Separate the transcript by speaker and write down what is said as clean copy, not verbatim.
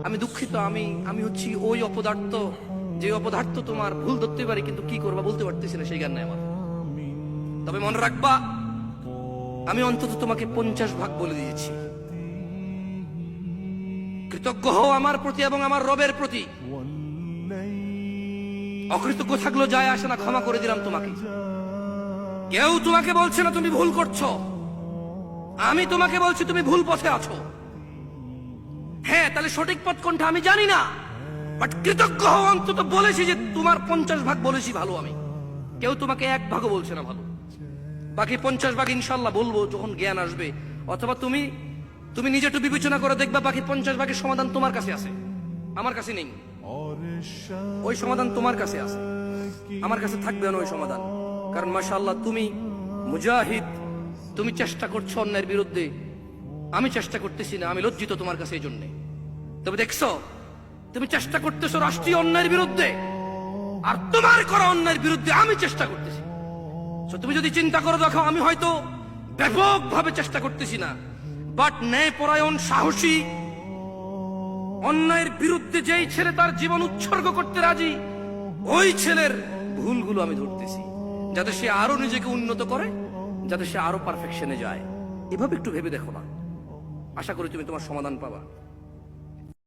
Speaker 1: আমি দুঃখিত, আমি হচ্ছি ওই অপদার্থ, যে অপদার্থ তোমার ভুল ধরতে পারি, কিন্তু কি করবা বলতে পারতেছি না, সেই জ্ঞান নাই আমার। তবে মনে রাখবা, আমি অন্তত তোমাকে 50 ভাগ বলে দিয়েছি। কৃতজ্ঞ হও আমার প্রতি এবং আমার রবের প্রতি। অকৃতজ্ঞ থাকলেও যায় আসে না, ক্ষমা করে দিলাম তোমাকে। কেউ তোমাকে বলছে না তুমি ভুল করছো, আমি তোমাকে বলছি তুমি ভুল পথে আছো। হ্যাঁ, তাহলে সঠিক পথ কোনটা আমি জানি না, বাট কৃতজ্ঞ হও, অন্তত বলেছি যে তোমার 50 ভাগ বলেছি ভালো আমি। কেউ তোমাকে 1 ভাগও বলছে না ভালো। বাকি 50 ভাগ ইনশাল্লাহ বলবো যখন জ্ঞান আসবে, অথবা তুমি নিজে একটু বিবেচনা করে দেখবা বাকি 50 ভাগের সমাধান তোমার কাছে আছে, আমার কাছে নেই। ওই সমাধান তোমার কাছে আছে, আমার কাছে থাকবে না ওই সমাধান। কারণ মাশাআল্লাহ তুমি মুজাহিদ, তুমি চেষ্টা করছো অন্যায়ের বিরুদ্ধে, আমি চেষ্টা করতেছি না, আমি লজ্জিত তোমার কাছে এই জন্যে। তবে দেখছো, তুমি চেষ্টা করতেছো রাষ্ট্রীয় অন্যায়ের বিরুদ্ধে, আর তোমার করা অন্যায়ের বিরুদ্ধে আমি চেষ্টা করতেছি। তুমি যদি চিন্তা করে দেখো, আমি হয়তো ব্যাপকভাবে চেষ্টা করতেছি না, বাট ন্যায়পরায়ণ সাহসী অন্যায়ের বিরুদ্ধে যেই ছেলে তার জীবন উৎসর্গ করতে রাজি, ওই ছেলের ভুলগুলো আমি ধরতেছি, যাতে সে আরো নিজেকে উন্নত করে, যাতে সে আরো পারফেকশনে যায়। এভাবে একটু ভেবে দেখো না, আশা করি তুমি তোমার সমাধান পাবা।